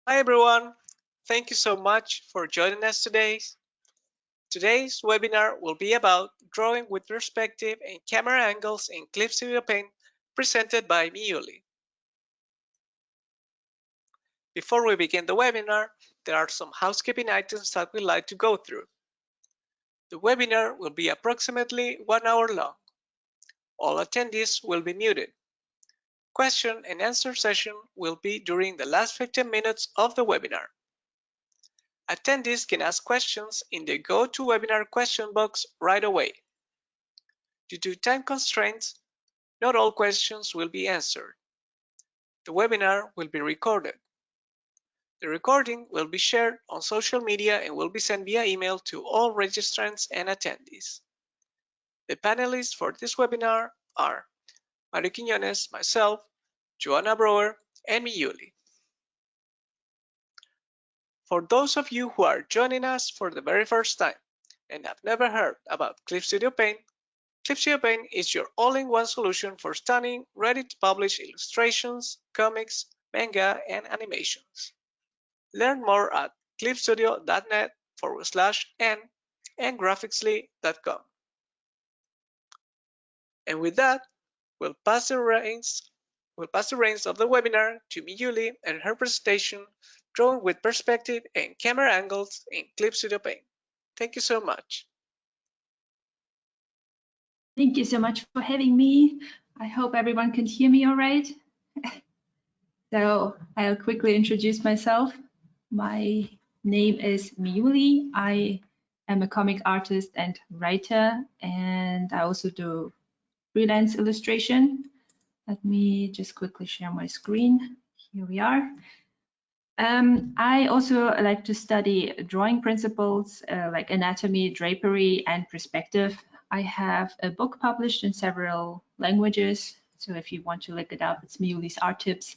Hi everyone, thank you so much for joining us today. Today's webinar will be about drawing with perspective and camera angles in Clip Studio Paint presented by Miyuli. Before we begin the webinar, there are some housekeeping items that we'd like to go through. The webinar will be approximately 1 hour long. All attendees will be muted. Question and answer session will be during the last 15 minutes of the webinar. Attendees can ask questions in the GoToWebinar question box right away. Due to time constraints, not all questions will be answered. The webinar will be recorded. The recording will be shared on social media and will be sent via email to all registrants and attendees. The panelists for this webinar are Mario Quiñones, myself, Joanna Brower, and Miyuli. For those of you who are joining us for the very first time and have never heard about Clip Studio Paint, Clip Studio Paint is your all-in-one solution for stunning, ready-to-publish illustrations, comics, manga, and animations. Learn more at clipstudio.net/n and graphicly.com. And with that, we'll pass the reins of the webinar to Miyuli and her presentation, Drawing with Perspective and Camera Angles in Clip Studio Paint. Thank you so much. Thank you so much for having me. I hope everyone can hear me all right. So I'll quickly introduce myself. My name is Miyuli. I am a comic artist and writer, and I also do freelance illustration. Let me just quickly share my screen. Here we are. I also like to study drawing principles like anatomy, drapery, and perspective. I have a book published in several languages, so if you want to look it up, it's Miyuli's Art Tips.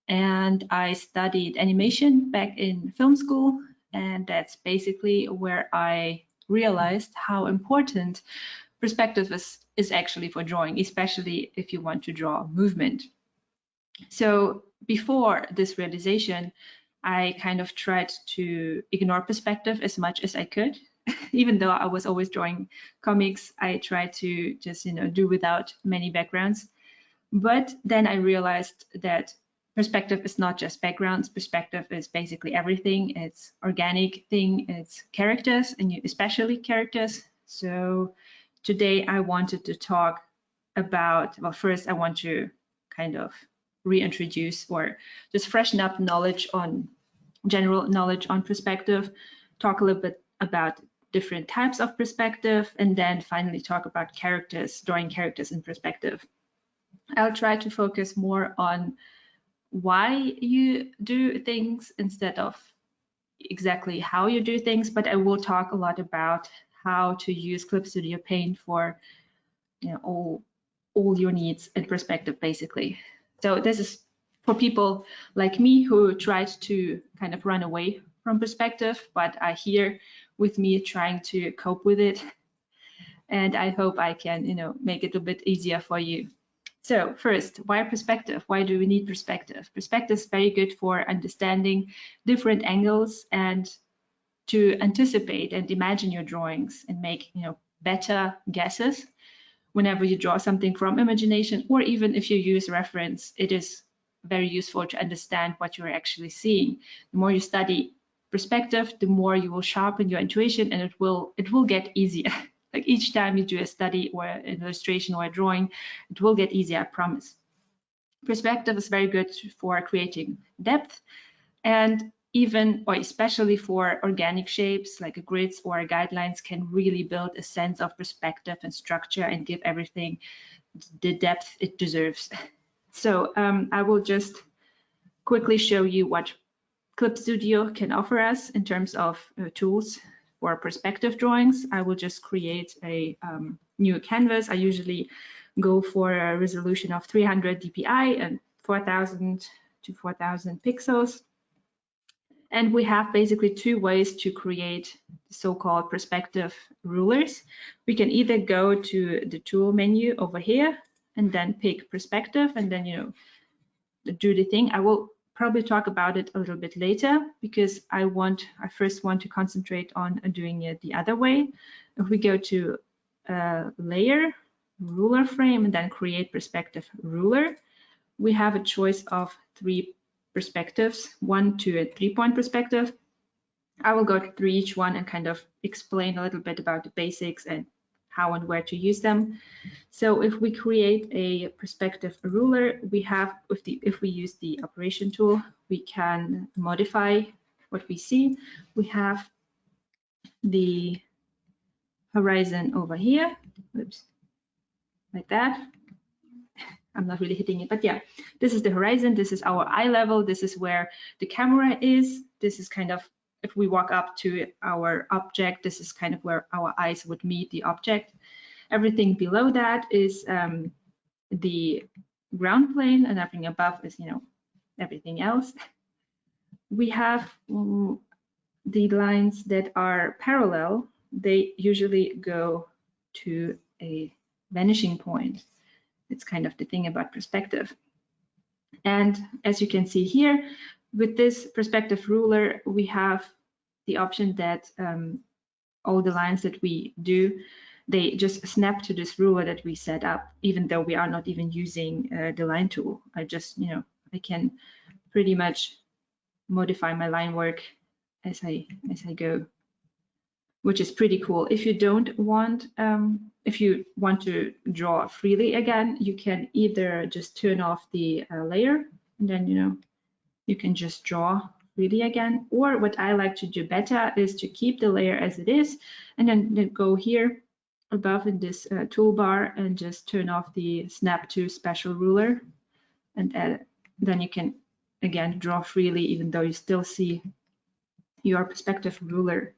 And I studied animation back in film school, and that's basically where I realized how important perspective is actually for drawing, especially if you want to draw movement. So before this realization, I kind of tried to ignore perspective as much as I could. Even though I was always drawing comics, I tried to just, do without many backgrounds. But then I realized that perspective is not just backgrounds. Perspective is basically everything. It's organic thing. It's characters, and especially characters. So today I wanted to talk about, well, first I want to kind of reintroduce or just freshen up general knowledge on perspective, talk a little bit about different types of perspective, and then finally talk about drawing characters in perspective. I'll try to focus more on why you do things instead of exactly how you do things, but I will talk a lot about how to use Clip Studio Paint for all your needs in perspective, basically. So this is for people like me who tried to kind of run away from perspective, but are here with me trying to cope with it. And I hope I can, make it a bit easier for you. So first, why perspective? Why do we need perspective? Perspective is very good for understanding different angles and to anticipate and imagine your drawings and make, better guesses. Whenever you draw something from imagination, or even if you use reference, it is very useful to understand what you're actually seeing. The more you study perspective, the more you will sharpen your intuition, and it will get easier. Like each time you do a study or an illustration or a drawing, it will get easier, I promise. Perspective is very good for creating depth, and even or especially for organic shapes like grids or guidelines can really build a sense of perspective and structure and give everything the depth it deserves. So I will just quickly show you what Clip Studio can offer us in terms of tools for perspective drawings. I will just create a new canvas. I usually go for a resolution of 300 dpi and 4000 to 4000 pixels. And we have basically two ways to create so-called perspective rulers. We can either go to the tool menu over here and then pick perspective and then, do the thing. I will probably talk about it a little bit later because I first want to concentrate on doing it the other way. If we go to layer, ruler frame, and then create perspective ruler, we have a choice of 3 perspectives, 1, 2, and 3-point perspective. I will go through each one and kind of explain a little bit about the basics and how and where to use them. So if we create a perspective ruler, we have, if we use the operation tool, we can modify what we see. We have the horizon over here, oops, like that. I'm not really hitting it, but yeah, this is the horizon. This is our eye level. This is where the camera is. This is kind of, if we walk up to our object, this is kind of where our eyes would meet the object. Everything below that is the ground plane, and everything above is, everything else. We have the lines that are parallel. They usually go to a vanishing point. It's kind of the thing about perspective. And as you can see here, with this perspective ruler, we have the option that all the lines that we do, they just snap to this ruler that we set up, even though we are not even using the line tool. I just, I can pretty much modify my line work as I go, which is pretty cool. If you don't want, if you want to draw freely again, you can either just turn off the layer, and then, you can just draw freely again. Or what I like to do better is to keep the layer as it is, and then go here above in this toolbar and just turn off the snap to special ruler, and then you can again draw freely, even though you still see your perspective ruler.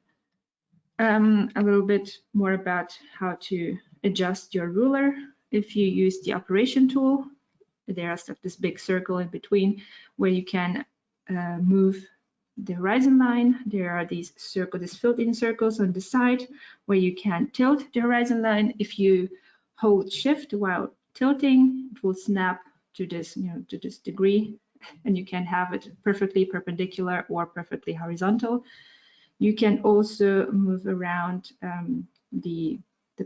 A little bit more about how to adjust your ruler. If you use the operation tool, there's this big circle in between where you can move the horizon line. There are these filled-in circles on the side where you can tilt the horizon line. If you hold Shift while tilting, it will snap to this, to this degree, and you can have it perfectly perpendicular or perfectly horizontal. You can also move around the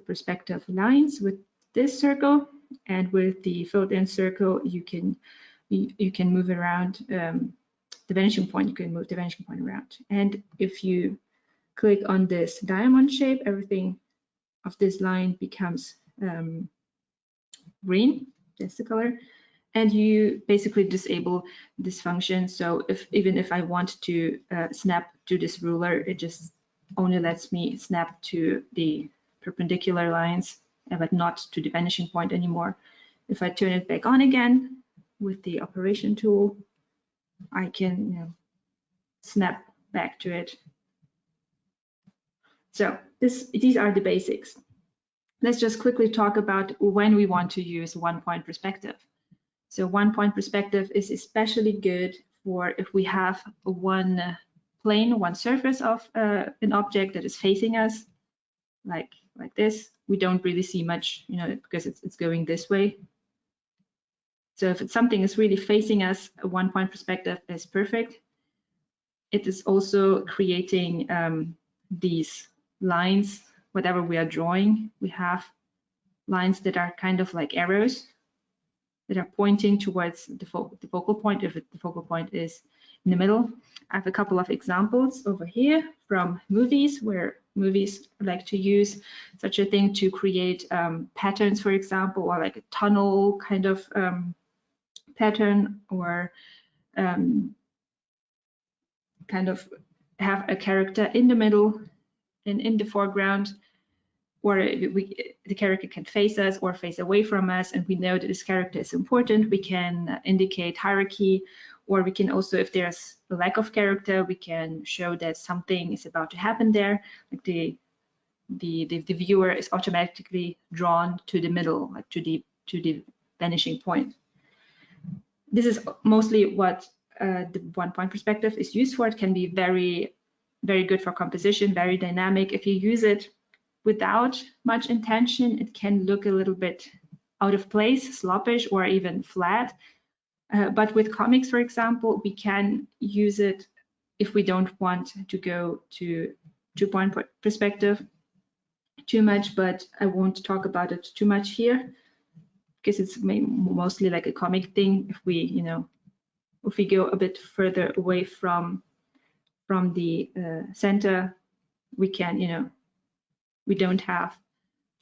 perspective lines with this circle, and with the filled-in circle, you can move around the vanishing point. You can move the vanishing point around. And if you click on this diamond shape, everything of this line becomes green. That's the color. And you basically disable this function. So even if I want to snap to this ruler, it just only lets me snap to the perpendicular lines, but not to the vanishing point anymore. If I turn it back on again with the operation tool, I can snap back to it. So these are the basics. Let's just quickly talk about when we want to use one-point perspective. So one-point perspective is especially good for if we have one plane, one surface of an object that is facing us, like this. We don't really see much, because it's going this way. So if something is really facing us, a one-point perspective is perfect. It is also creating these lines, whatever we are drawing. We have lines that are kind of like arrows that are pointing towards the focal point, if the focal point is in the middle. I have a couple of examples over here from movies, where movies like to use such a thing to create patterns, for example, or like a tunnel kind of pattern, or kind of have a character in the middle and in the foreground, or the character can face us or face away from us, and we know that this character is important. We can indicate hierarchy, or we can also, if there's a lack of character, we can show that something is about to happen there, like the viewer is automatically drawn to the middle, like to the vanishing point. This is mostly what the one-point perspective is used for. It can be very, very good for composition, very dynamic. If you use it without much intention, it can look a little bit out of place, sloppish, or even flat. But with comics, for example, we can use it if we don't want to go to two-point perspective too much, but I won't talk about it too much here because it's mostly like a comic thing. If we, if we go a bit further away from the center, we can, we don't have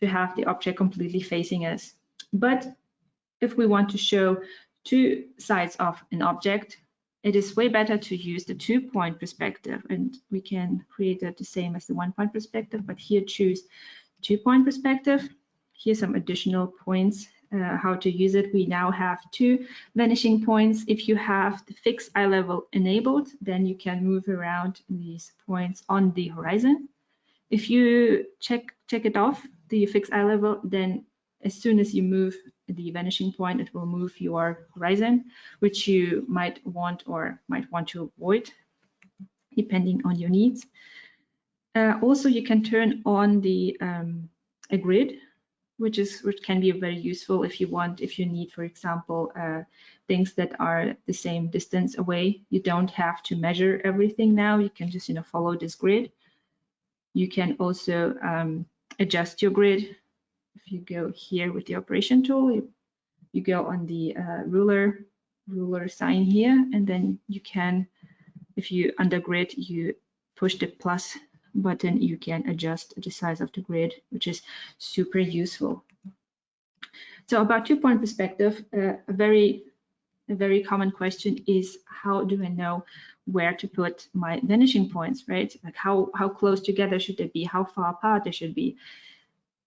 to have the object completely facing us. But if we want to show two sides of an object, it is way better to use the two-point perspective, and we can create it the same as the one-point perspective, but here choose two-point perspective. Here's some additional points how to use it. We now have two vanishing points. If you have the fixed eye level enabled, then you can move around these points on the horizon. If you check it off, the fixed eye level, then as soon as you move the vanishing point, it will move your horizon, which you might want or might want to avoid, depending on your needs. Also, you can turn on the a grid, which can be very useful if you need, for example, things that are the same distance away. You don't have to measure everything now. You can just follow this grid. You can also adjust your grid. If you go here with the operation tool, you go on the ruler sign here, and then you can, if you under grid, you push the plus button, you can adjust the size of the grid, which is super useful. So about two-point perspective, a very common question is, how do I know where to put my vanishing points, right? Like how close together should they be? How far apart they should be?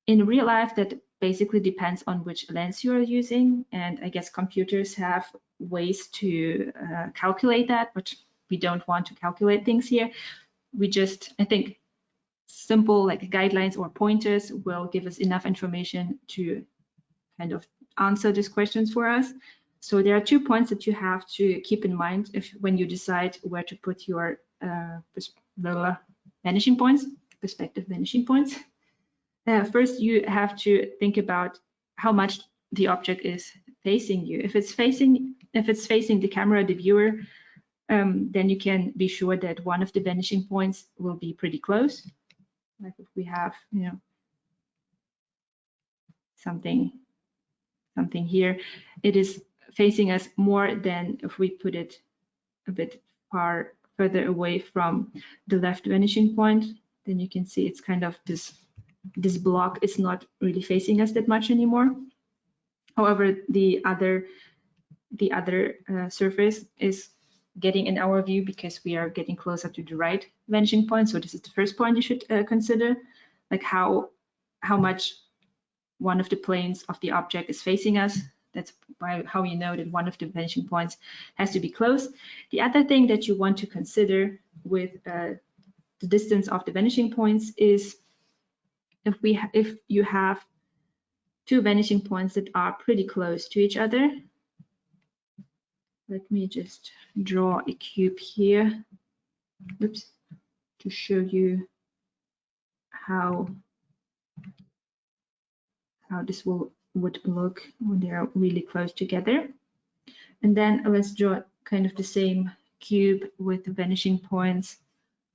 In real life, that basically depends on which lens you are using, and I guess computers have ways to calculate that, but we don't want to calculate things here. We just, I think, simple like guidelines or pointers will give us enough information to kind of answer these questions for us. So there are 2 points that you have to keep in mind when you decide where to put your vanishing points, perspective vanishing points. First, you have to think about how much the object is facing you. If it's facing the camera, the viewer, then you can be sure that one of the vanishing points will be pretty close. Like if we have, something here, it is facing us more than if we put it a bit further away from the left vanishing point. Then you can see it's kind of this block is not really facing us that much anymore. However, the other surface is getting in our view because we are getting closer to the right vanishing point. So this is the first point you should consider, like how much one of the planes of the object is facing us. That's how you know that one of the vanishing points has to be close. The other thing that you want to consider with the distance of the vanishing points is if you have two vanishing points that are pretty close to each other. Let me just draw a cube here. Oops, to show you how this would look when they are really close together. And then let's draw kind of the same cube with the vanishing points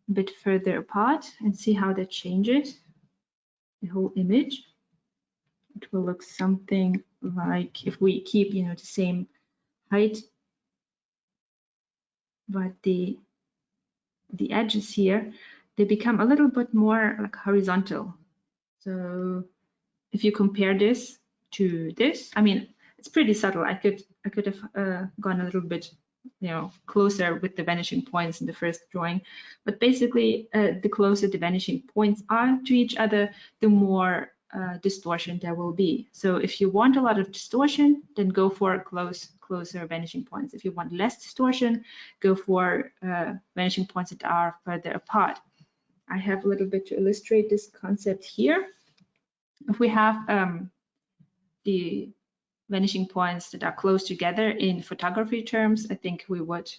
a bit further apart and see how that changes the whole image. It will look something like if we keep, the same height, but the edges here, they become a little bit more like horizontal. So if you compare this to this, I mean, it's pretty subtle. I could have gone a little bit, closer with the vanishing points in the first drawing, but basically, the closer the vanishing points are to each other, the more distortion there will be. So if you want a lot of distortion, then go for closer vanishing points. If you want less distortion, go for vanishing points that are further apart. I have a little bit to illustrate this concept here. If we have the vanishing points that are close together in photography terms, I think we would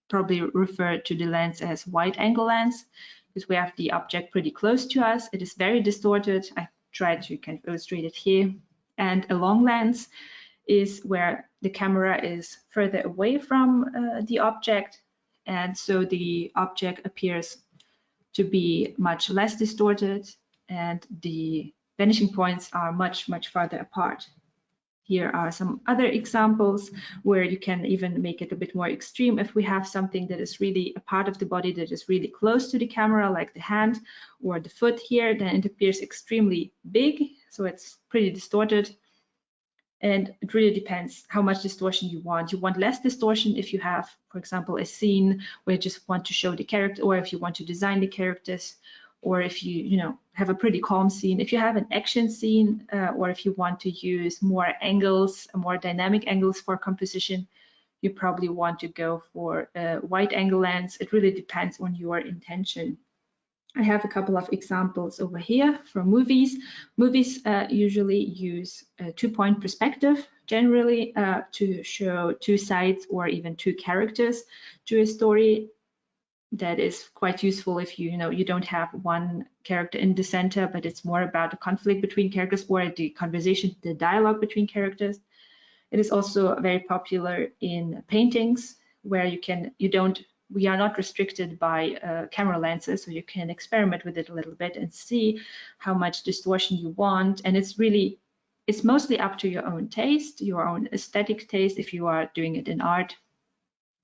probably refer to the lens as wide angle lens, because we have the object pretty close to us. It is very distorted. I tried to kind of illustrate it here. And a long lens is where the camera is further away from the object, and so the object appears to be much less distorted, and the vanishing points are much farther apart. Here are some other examples where you can even make it a bit more extreme. If we have something that is really a part of the body that is really close to the camera, like the hand or the foot here, then it appears extremely big, so it's pretty distorted. And it really depends how much distortion you want. You want less distortion if you have, for example, a scene where you just want to show the character, or if you want to design the characters, or if you have a pretty calm scene. If you have an action scene, or if you want to use more angles, more dynamic angles for composition, you probably want to go for a wide angle lens. It really depends on your intention. I have a couple of examples over here from movies. Movies usually use a two-point perspective, generally to show two sides or even two characters to a story. That is quite useful if you don't have one character in the center, but it's more about the conflict between characters or the conversation, the dialogue between characters. It is also very popular in paintings where we are not restricted by camera lenses, so you can experiment with it a little bit and see how much distortion you want. And it's mostly up to your own taste, your own aesthetic taste. If you are doing it in art,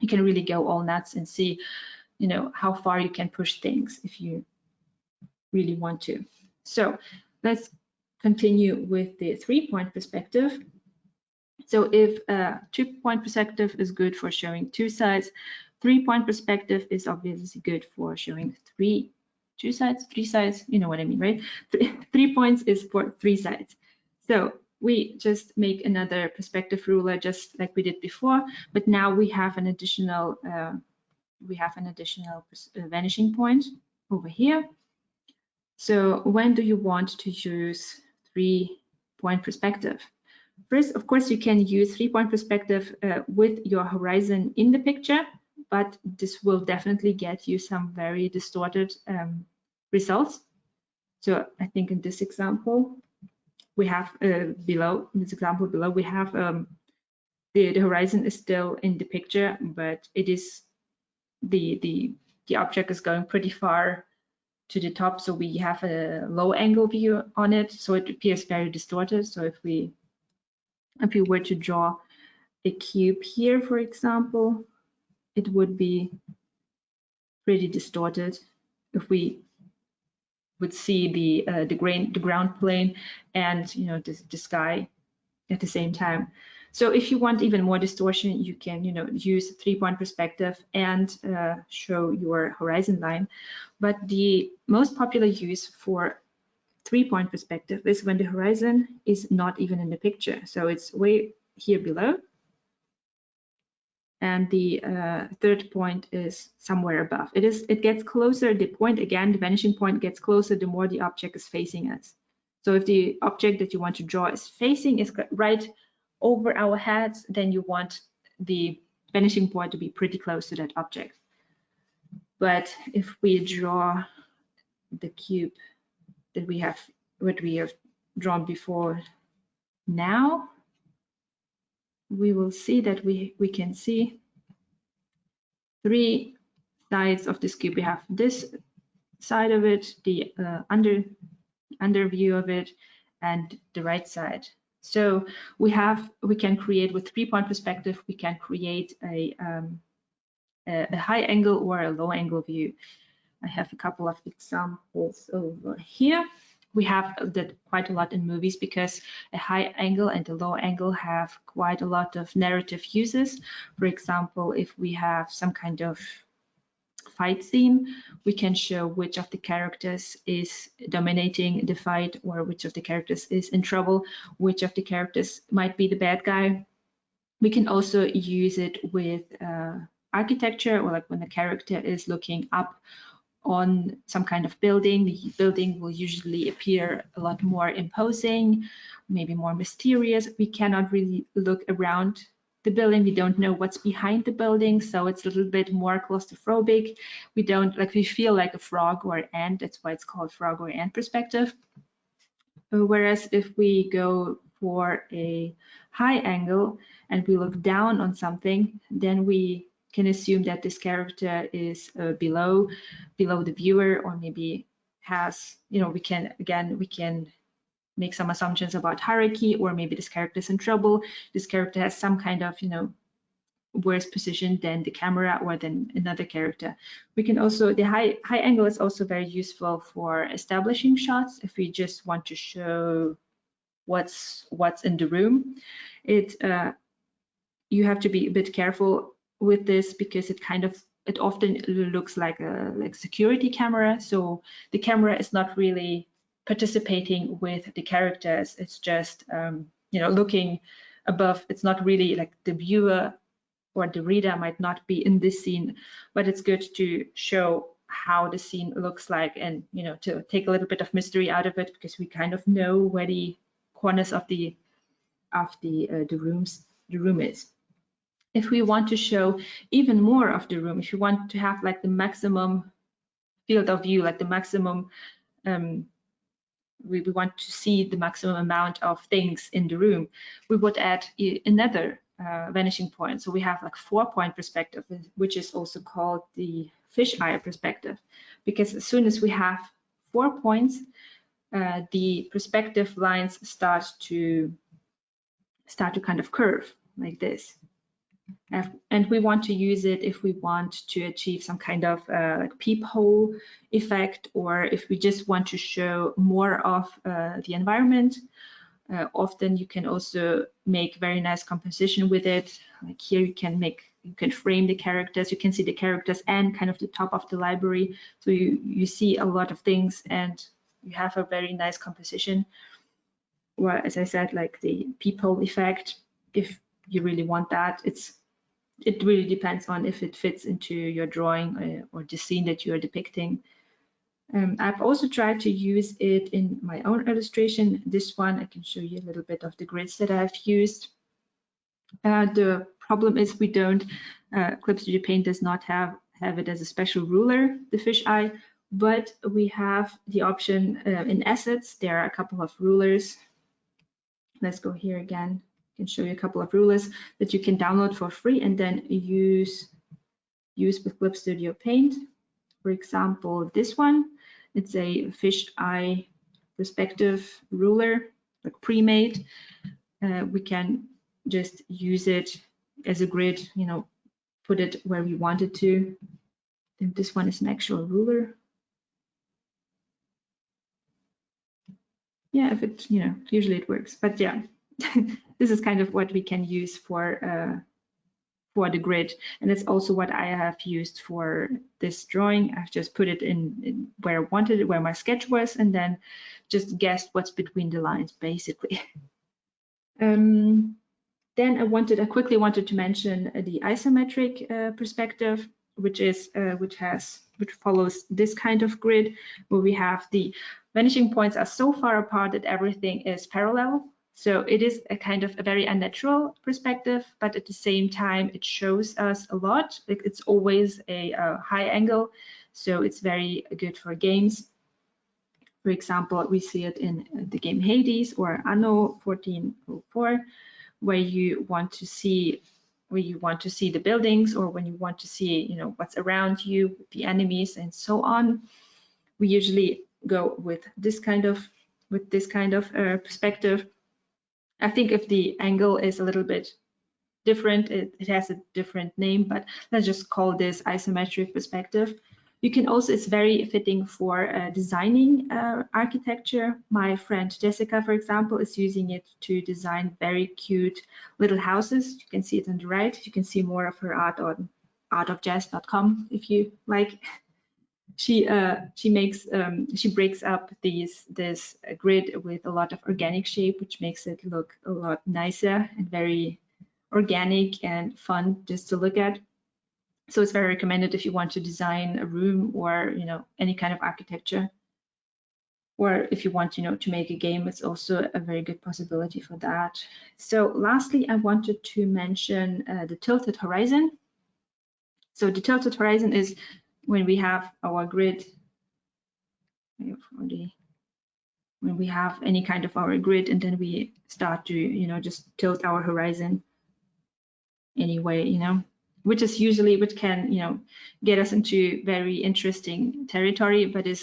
you can really go all nuts and see, how far you can push things if you really want to. So let's continue with the three-point perspective. So if a two-point perspective is good for showing two sides, three-point perspective is obviously good for showing three sides, you know what I mean, right? 3 points is for 3 sides. So we just make another perspective ruler just like we did before, but now we have an additional vanishing point over here. So when do you want to use 3-point perspective? First, of course, you can use 3-point perspective with your horizon in the picture, but this will definitely get you some very distorted results. So I think in this example, we have below, in this example below, we have the horizon is still in the picture, but it is the object is going pretty far to the top, so we have a low angle view on it, so it appears very distorted. So if we were to draw a cube here, for example, it would be pretty distorted if we would see the ground plane and the sky at the same time. So if you want even more distortion, you can use 3-point perspective and show your horizon line. But the most popular use for 3-point perspective is when the horizon is not even in the picture. So it's way here below, and the third point is somewhere above. It gets closer. The point, again, the vanishing point gets closer the more the object is facing us. So if the object that you want to draw is right over our heads, then you want the vanishing point to be pretty close to that object. But if we draw the cube that we have drawn before now, we will see that we can see 3 sides of this cube. We have this side of it, the under view of it, and the right side. So we can create with 3-point perspective, we can create a high angle or a low angle view. I have a couple of examples over here. We have that quite a lot in movies because a high angle and a low angle have quite a lot of narrative uses. For example, if we have some kind of fight scene, we can show which of the characters is dominating the fight, or which of the characters is in trouble, which of the characters might be the bad guy. We can also use it with architecture, or like when the character is looking up on some kind of building, the building will usually appear a lot more imposing, maybe more mysterious. We cannot really look around the building. We don't know what's behind the building, so it's a little bit more claustrophobic. We feel like a frog or an ant. That's why it's called frog or ant perspective. Whereas if we go for a high angle and we look down on something, then we can assume that this character is below the viewer, or maybe has, we can make some assumptions about hierarchy, or maybe this character is in trouble. This character has some kind of, worse position than the camera or than another character. We can also, the high angle is also very useful for establishing shots if we just want to show what's in the room. You have to be a bit careful with this because it often looks like a security camera. So the camera is not really participating with the characters. It's just looking above. It's not really like the viewer or the reader might not be in this scene, but it's good to show how the scene looks like, and to take a little bit of mystery out of it, because we kind of know where the corners of the room is. If we want to show even more of the room, if you want to have like the maximum field of view, like the maximum, we want to see the maximum amount of things in the room, we would add another vanishing point. So we have like 4-point perspective, which is also called the fisheye perspective, because as soon as we have 4 points, the perspective lines start to kind of curve like this. And we want to use it if we want to achieve some kind of peephole effect, or if we just want to show more of the environment. Often you can also make very nice composition with it. Like here you can frame the characters, you can see the characters and kind of the top of the library. So you see a lot of things and you have a very nice composition. Or as I said, like the peephole effect, if you really want that, it really depends on if it fits into your drawing or the scene that you are depicting. I've also tried to use it in my own illustration. This one, I can show you a little bit of the grids that I've used. The problem is we don't, Clip Studio Paint does not have it as a special ruler, the fisheye, but we have the option in assets. There are a couple of rulers. Let's go here again. I can show you a couple of rulers that you can download for free and then use with Clip Studio Paint. For example, this one, it's a fisheye perspective ruler, like pre-made. We can just use it as a grid, put it where we want it to. And this one is an actual ruler. Yeah, if it, usually it works, but yeah, this is kind of what we can use for the grid, and it's also what I have used for this drawing. I've just put it in where I wanted it, where my sketch was, and then just guessed what's between the lines, basically. Then I quickly wanted to mention the isometric perspective, which follows this kind of grid, where we have the vanishing points are so far apart that everything is parallel. So it is a kind of a very unnatural perspective, but at the same time, it shows us a lot. Like it's always a high angle, so it's very good for games. For example, we see it in the game Hades or Anno 1404, where you want to see the buildings, or when you want to see what's around you, the enemies, and so on. We usually go with this kind of perspective. I think if the angle is a little bit different, it has a different name, but let's just call this isometric perspective. You can also, it's very fitting for designing architecture. My friend Jessica, for example, is using it to design very cute little houses. You can see it on the right. You can see more of her art on artofjazz.com if you like. She breaks up this grid with a lot of organic shape, which makes it look a lot nicer and very organic and fun just to look at. So it's very recommended if you want to design a room or any kind of architecture, or if you want to make a game. It's also a very good possibility for that. So lastly, I wanted to mention the tilted horizon. So the tilted horizon is when we have our grid. when we have any kind of our grid, and then we start to, you know, just tilt our horizon anyway, you know, which is usually, which can, you know, get us into very interesting territory, but it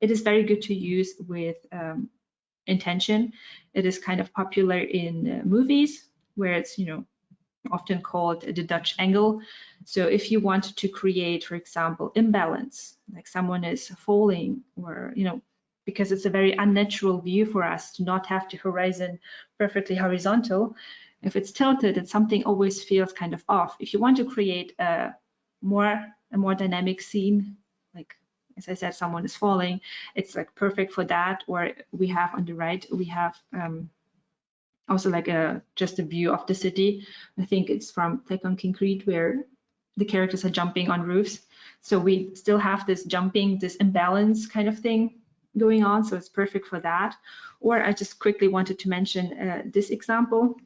is very good to use with intention. It is kind of popular in movies where it's, you know, often called the Dutch angle. So if you want to create, for example, imbalance, like someone is falling, or, you know, because it's a very unnatural view for us to not have the horizon perfectly horizontal. If it's tilted, and something always feels kind of off. If you want to create a more dynamic scene, like as I said, someone is falling, it's like perfect for that. Or we have on the right, we have also like just a view of the city. I think it's from Take on Concrete, where the characters are jumping on roofs. So we still have this jumping, this imbalance kind of thing going on. So it's perfect for that. Or I just quickly wanted to mention this example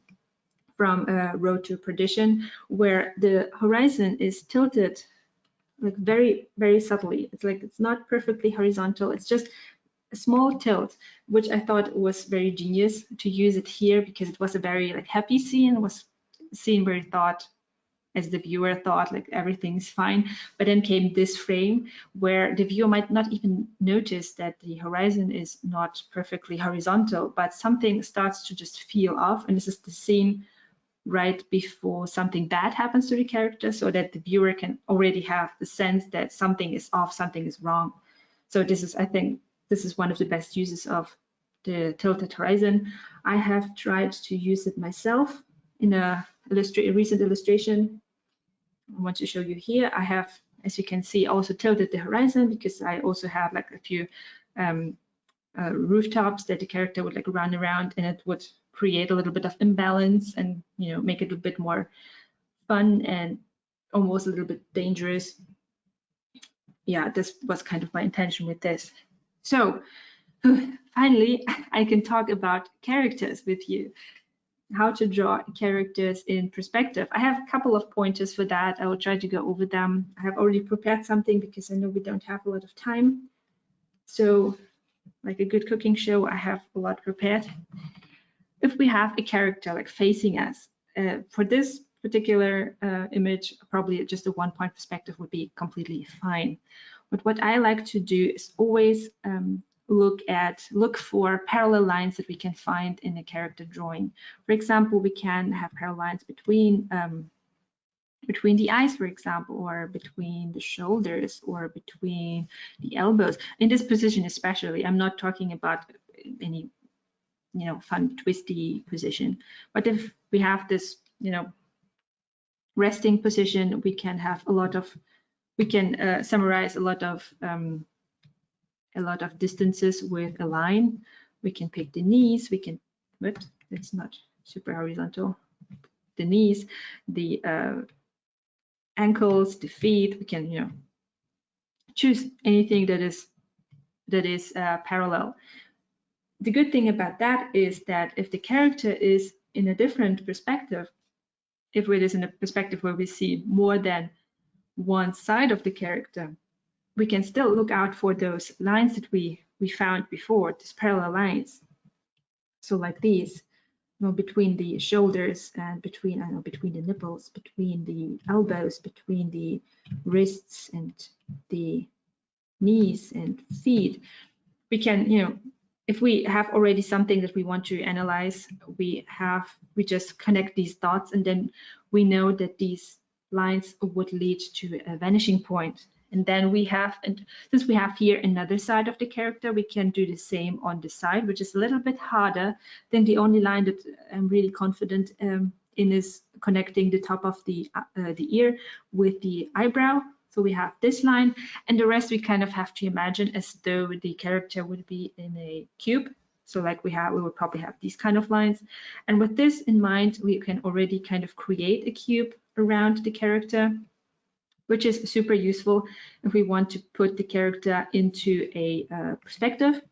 from Road to Perdition, where the horizon is tilted like very, very subtly. It's like it's not perfectly horizontal. It's just a small tilt, which I thought was very genius to use it here, because it was a very like happy scene. It was a scene where you thought, as the viewer thought, like everything's fine. But then came this frame where the viewer might not even notice that the horizon is not perfectly horizontal, but something starts to just feel off. And this is the scene right before something bad happens to the character, so that the viewer can already have the sense that something is off, something is wrong. So this is, I think, this is one of the best uses of the tilted horizon. I have tried to use it myself in a recent illustration. I want to show you here. I have, as you can see, also tilted the horizon, because I also have like a few rooftops that the character would like run around, and it would create a little bit of imbalance and, you know, make it a bit more fun and almost a little bit dangerous. Yeah, this was kind of my intention with this. So finally, I can talk about characters with you, how to draw characters in perspective. I have a couple of pointers for that. I will try to go over them. I have already prepared something because I know we don't have a lot of time. So like a good cooking show, I have a lot prepared. If we have a character like facing us, for this particular image, probably just a one-point perspective would be completely fine. But what I like to do is always look for parallel lines that we can find in a character drawing. For example, we can have parallel lines between the eyes, for example, or between the shoulders, or between the elbows. In this position especially, I'm not talking about any, you know, fun twisty position. But if we have this, you know, resting position, we can have a lot of, we can summarize a lot of distances with a line. We can pick the knees, we can, but it's not super horizontal. The knees, the ankles, the feet, we can, you know, choose anything that is parallel. The good thing about that is that if the character is in a different perspective, if it is in a perspective where we see more than one side of the character, we can still look out for those lines that we found before, these parallel lines. So like these, you know, between the shoulders and between, I don't know, between the nipples, between the elbows, between the wrists and the knees and feet. We can, you know, if we have already something that we want to analyze, we just connect these dots, and then we know that these lines would lead to a vanishing point. And then we have, and since we have here another side of the character, we can do the same on the side, which is a little bit harder. Then the only line that I'm really confident in is connecting the top of the ear with the eyebrow. So we have this line, and the rest we kind of have to imagine as though the character would be in a cube. So like we would probably have these kind of lines. And with this in mind, we can already kind of create a cube around the character, which is super useful if we want to put the character into a perspective.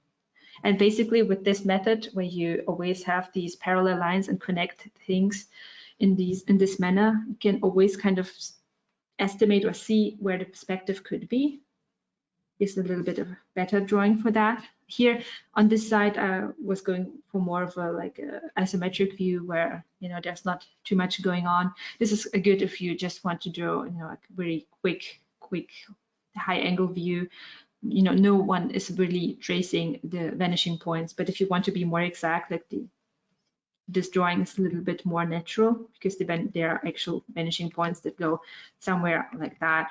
And basically with this method, where you always have these parallel lines and connect things in this manner, you can always kind of estimate or see where the perspective could be. Is a little bit of a better drawing for that. Here on this side, I was going for more of a like a isometric view where, you know, there's not too much going on. This is a good if you just want to draw, you know, like very quick high angle view. You know, no one is really tracing the vanishing points, but if you want to be more exact, like this drawing is a little bit more natural because there are actual vanishing points that go somewhere like that.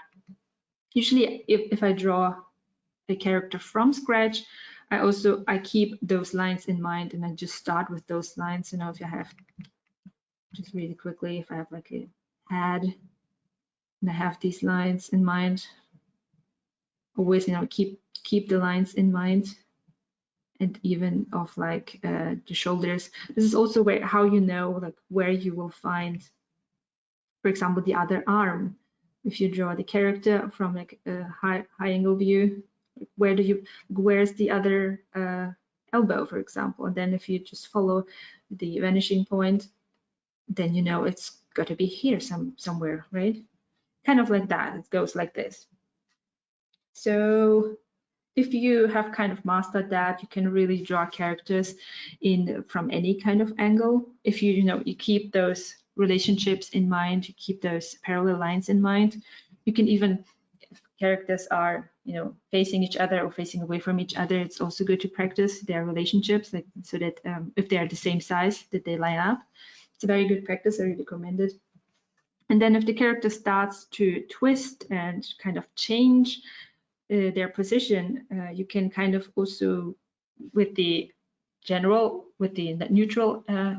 Usually if I draw a character from scratch, I keep those lines in mind and I just start with those lines. You know, if I have, just really quickly, if I have like a head and I have these lines in mind, always, you know, keep the lines in mind, and even of like the shoulders. This is also how you know like where you will find, for example, the other arm. If you draw the character from like a high angle view, where's the other elbow, for example, and then if you just follow the vanishing point, then you know it's got to be here somewhere, right? Kind of like that. It goes like this. So if you have kind of mastered that, you can really draw characters in from any kind of angle. If you know, you keep those relationships in mind, you keep those parallel lines in mind. You can even, if characters are, you know, facing each other or facing away from each other, it's also good to practice their relationships, like, so that if they are the same size, that they line up. It's a very good practice. I really recommend it. And then if the character starts to twist and kind of change their position, you can kind of also, with the neutral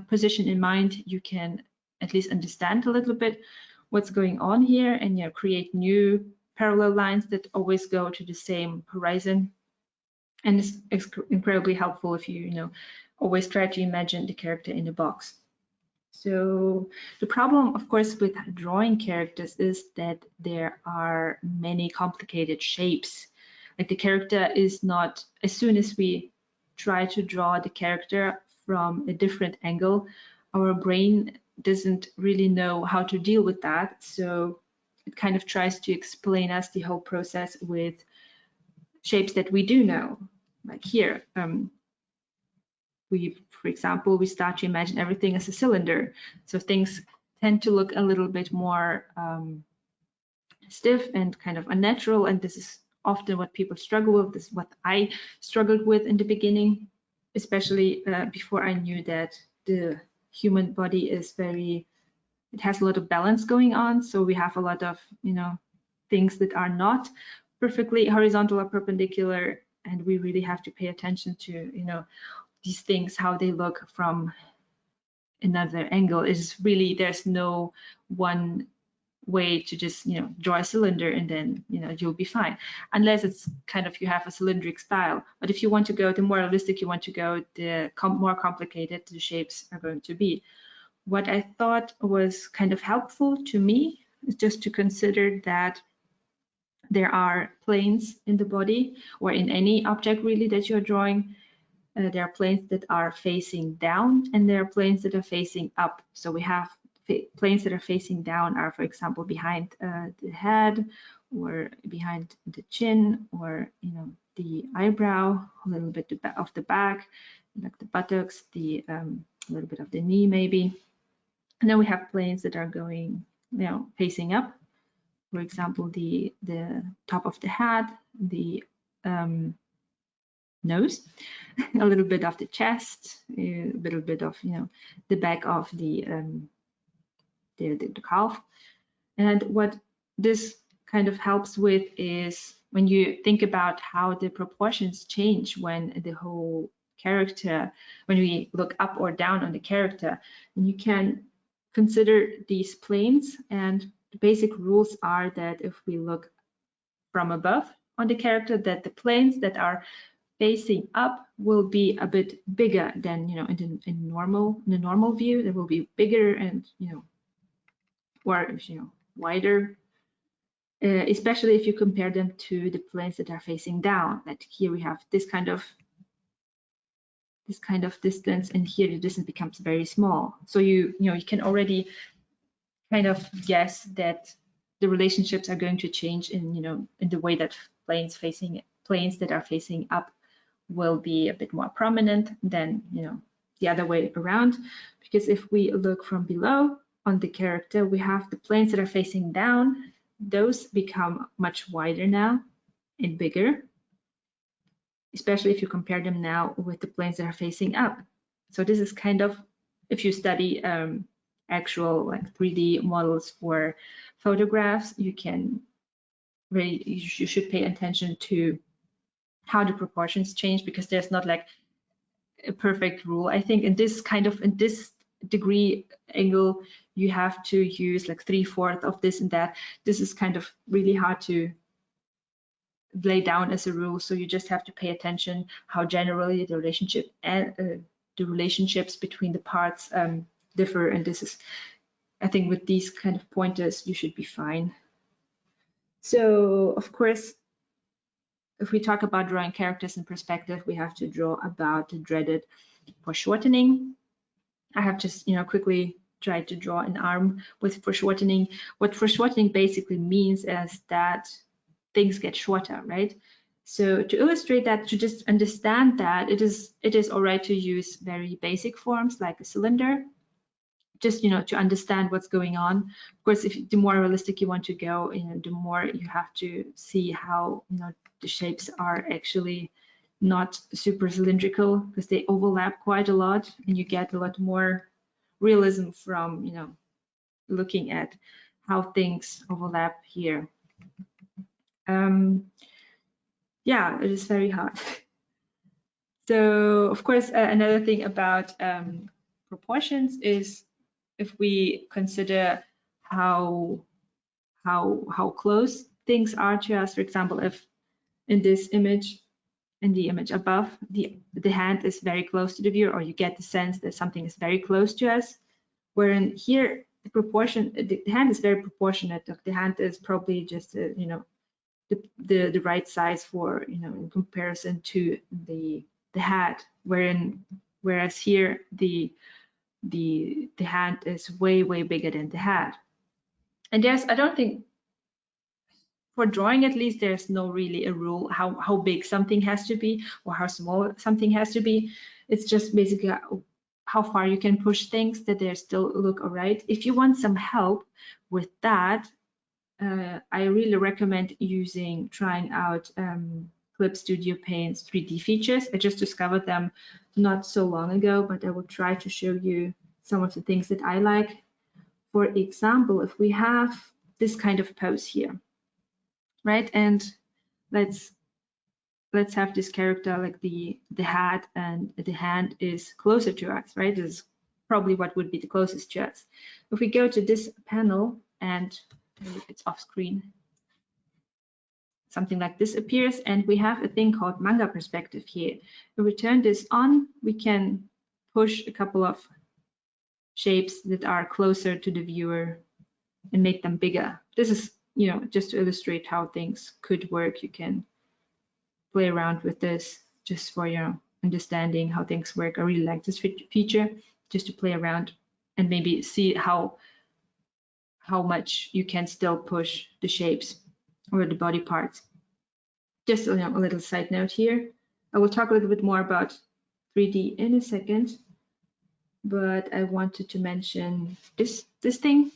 position in mind, you can at least understand a little bit what's going on here, and, you know, create new parallel lines that always go to the same horizon. And it's incredibly helpful if you, you know, always try to imagine the character in a box. So the problem, of course, with drawing characters is that there are many complicated shapes. Like the character is not, as soon as we try to draw the character from a different angle, our brain doesn't really know how to deal with that. So it kind of tries to explain us the whole process with shapes that we do know. Like here, for example, we start to imagine everything as a cylinder. So things tend to look a little bit more stiff and kind of unnatural. And this is often what people struggle with. This is what I struggled with in the beginning, especially before I knew that the human body is it has a lot of balance going on. So we have a lot of, you know, things that are not perfectly horizontal or perpendicular. And we really have to pay attention to, you know, these things, how they look from another angle. Is really, there's no one way to just, you know, draw a cylinder and then, you know, you'll be fine, unless it's kind of, you have a cylindric style. But if you want to go the more realistic, you want to go, the more complicated the shapes are going to be. What I thought was kind of helpful to me is just to consider that there are planes in the body, or in any object really that you're drawing. There are planes that are facing down, and there are planes that are facing up. So we have planes that are facing down are, for example, behind the head, or behind the chin, or, you know, the eyebrow, a little bit of the back, like the buttocks, a little bit of the knee maybe. And then we have planes that are going, you know, facing up. For example, the top of the head, the nose, a little bit of the chest, a little bit of, you know, the back of the calf. And what this kind of helps with is when you think about how the proportions change when the whole character, when we look up or down on the character, and you can consider these planes. And the basic rules are that if we look from above on the character, that the planes that are facing up will be a bit bigger than, you know, in the normal view. They will be bigger and, you know, or, you know, wider, especially if you compare them to the planes that are facing down. That here we have this kind of distance, and here the distance becomes very small. So you can already kind of guess that the relationships are going to change in, you know, in the way that planes that are facing up will be a bit more prominent than, the other way around. Because if we look from below on the character, we have the planes that are facing down. Those become much wider now and bigger, especially if you compare them now with the planes that are facing up. So this is kind of, if you study actual like 3D models for photographs, you should pay attention to how the proportions change, because there's not like a perfect rule. I think in this degree angle, you have to use like 3/4 of this and that. This is kind of really hard to lay down as a rule, so you just have to pay attention how generally the relationship and the relationships between the parts differ. And this is, I think, with these kind of pointers, you should be fine. So of course, if we talk about drawing characters in perspective, we have to draw about the dreaded foreshortening. I have just, quickly tried to draw an arm with foreshortening. What foreshortening basically means is that things get shorter, right? So to illustrate that, to just understand that, it is all right to use very basic forms like a cylinder, just to understand what's going on. Of course, the more realistic you want to go, the more you have to see how the shapes are actually not super cylindrical, because they overlap quite a lot, and you get a lot more realism from looking at how things overlap here. Yeah, it is very hard. So of course, another thing about proportions is if we consider how close things are to us. For example, if in this image, in the image above, the hand is very close to the viewer, or you get the sense that something is very close to us. Wherein here, the hand is very proportionate. The hand is probably just the right size for in comparison to the head. Whereas here the hand is way bigger than the head. And I don't think, for drawing at least, there's no really a rule how big something has to be or how small something has to be. It's just basically how far you can push things that they still look all right. If you want some help with that, I really recommend trying out Clip Studio Paint's 3D features. I just discovered them not so long ago, but I will try to show you some of the things that I like. For example, if we have this kind of pose here, right? And let's have this character, like the head and the hand is closer to us, right? This is probably what would be the closest to us. If we go to this panel, and it's off screen, something like this appears, and we have a thing called manga perspective here. If we turn this on, we can push a couple of shapes that are closer to the viewer and make them bigger. This is, just to illustrate how things could work. You can play around with this just for your understanding how things work. I really like this feature, just to play around and maybe see how much you can still push the shapes or the body parts. Just a little side note here. I will talk a little bit more about 3D in a second, but I wanted to mention this thing.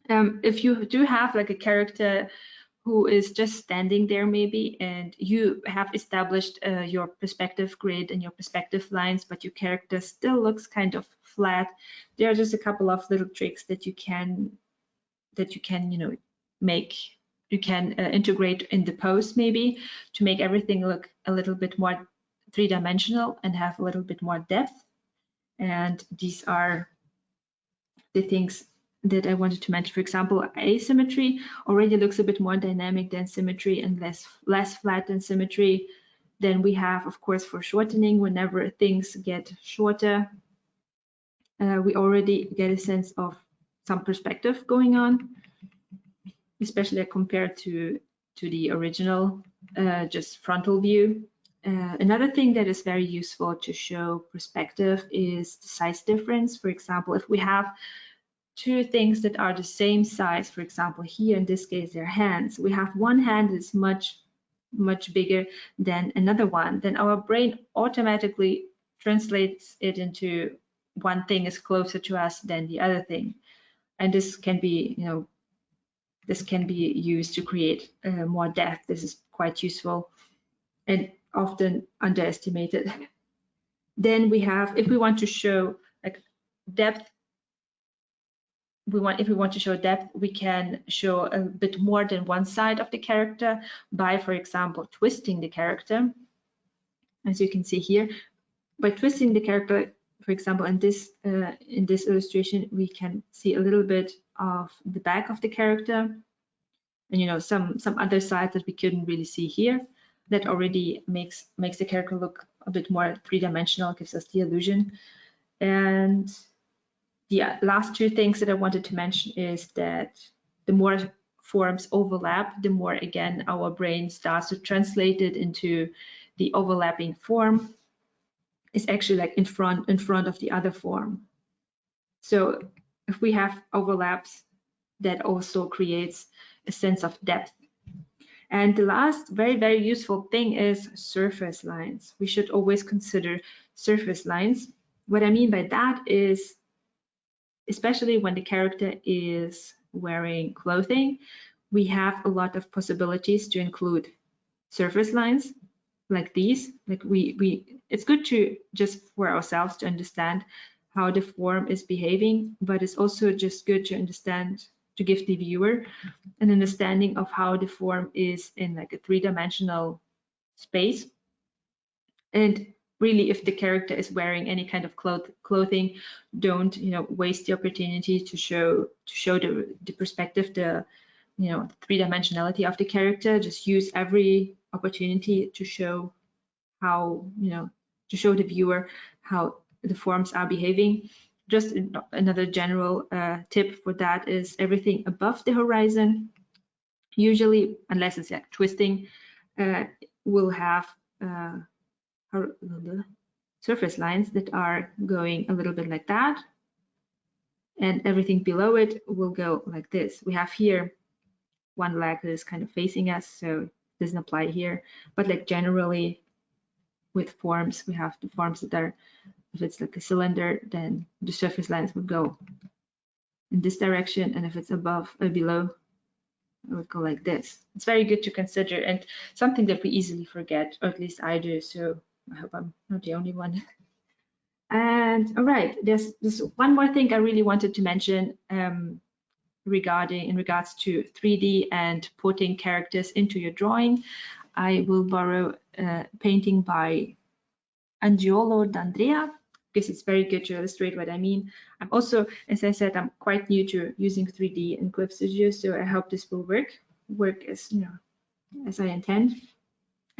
If you do have like a character who is just standing there maybe, and you have established your perspective grid and your perspective lines, but your character still looks kind of flat, there are just a couple of little tricks that you can make. You can integrate in the pose maybe to make everything look a little bit more three-dimensional and have a little bit more depth. And these are the things that I wanted to mention. For example, asymmetry already looks a bit more dynamic than symmetry and less flat than symmetry. Then we have, of course, foreshortening. Whenever things get shorter, we already get a sense of some perspective going on, especially compared to the original just frontal view. Another thing that is very useful to show perspective is the size difference. For example, if we have two things that are the same size, for example, here in this case, their hands, we have one hand is much much bigger than another one, then our brain automatically translates it into one thing is closer to us than the other thing. And this can be, this can be used to create more depth. This is quite useful and often underestimated. Then we have, if we want to show like depth, if we want to show depth, we can show a bit more than one side of the character by, for example, twisting the character. As you can see here, by twisting the character, for example, in this illustration, we can see a little bit of the back of the character, and some other sides that we couldn't really see here. That already makes the character look a bit more three-dimensional, gives us the illusion. And the last two things that I wanted to mention is that the more forms overlap, the more, again, our brain starts to translate it into the overlapping form is actually like in front of the other form. So if we have overlaps, that also creates a sense of depth. And the last very, very useful thing is surface lines. We should always consider surface lines. What I mean by that is, especially when the character is wearing clothing, we have a lot of possibilities to include surface lines like these. Like it's good to just for ourselves to understand how the form is behaving, but it's also just good to understand, to give the viewer an understanding of how the form is in like a three-dimensional space. And really, if the character is wearing any kind of clothing, don't waste the opportunity to show the perspective, the three-dimensionality of the character. Just use every opportunity to show how to show the viewer how the forms are behaving. Just another general tip for that is everything above the horizon, usually, unless it's like twisting, will have surface lines that are going a little bit like that, and everything below it will go like this. We have here one leg that is kind of facing us, so it doesn't apply here, but like generally with forms, we have the forms that are, if it's like a cylinder, then the surface lines would go in this direction, and if it's above or below, it would go like this. It's very good to consider, and something that we easily forget, or at least I do, so I hope I'm not the only one. And all right, there's one more thing I really wanted to mention in regards to 3D and putting characters into your drawing. I will borrow a painting by Angiolo D'Andrea, because it's very good to illustrate what I mean. I'm also, as I said, I'm quite new to using 3D in Clip Studio, so I hope this will work as as I intend.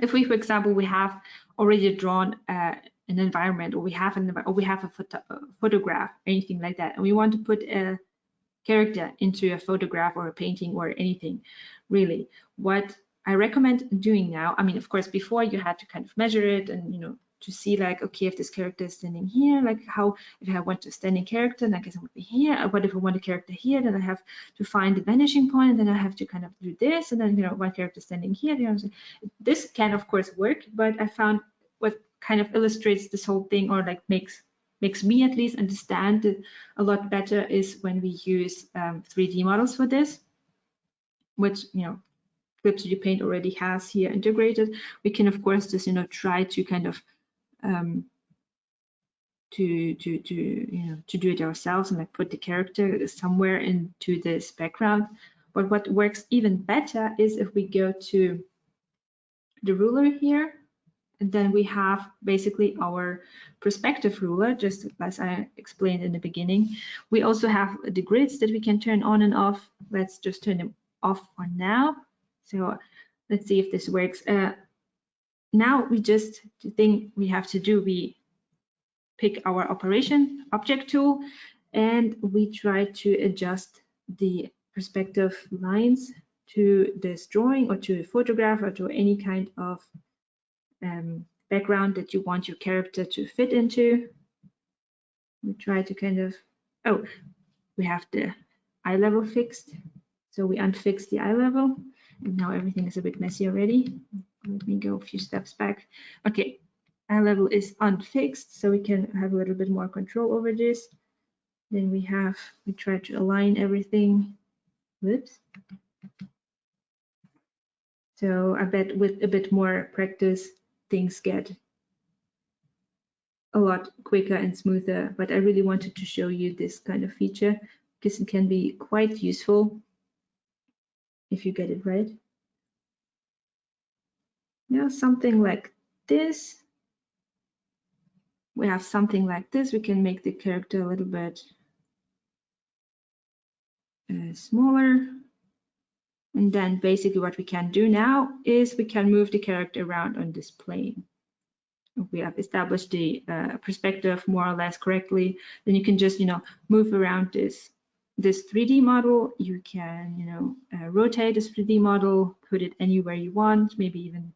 If we, for example, we have already drawn an environment, or we have a photograph, anything like that, and we want to put a character into a photograph or a painting or anything, really, what I recommend doing now, I mean, of course, before you had to kind of measure it and to see like, okay, if this character is standing here, like how, if I want a standing character, then I guess I would be here. What if I want a character here, then I have to find the vanishing point, and then I have to kind of do this, and then one character standing here. This can of course work, but I found what kind of illustrates this whole thing, or like makes me at least understand it a lot better, is when we use 3D models for this, which Clip Studio Paint already has here integrated. We can of course just try to kind of to do it ourselves and like put the character somewhere into this background. But what works even better is if we go to the ruler here, and then we have basically our perspective ruler, just as I explained in the beginning. We also have the grids that we can turn on and off. Let's just turn them off for now. So let's see if this works. Now the thing we have to do, we pick our operation object tool, and we try to adjust the perspective lines to this drawing or to a photograph or to any kind of background that you want your character to fit into. We try to kind of, oh, we have the eye level fixed. So we unfix the eye level, and now everything is a bit messy already. let me go a few steps back. Okay, eye level is unfixed, so we can have a little bit more control over this. Then we try to align everything. Whoops. So I bet with a bit more practice, things get a lot quicker and smoother, but I really wanted to show you this kind of feature because it can be quite useful if you get it right. Now something like this. We have something like this. We can make the character a little bit smaller. And then basically what we can do now is we can move the character around on this plane. If we have established the perspective more or less correctly, then you can just, move around this 3D model. You can, rotate this 3D model, put it anywhere you want, maybe even,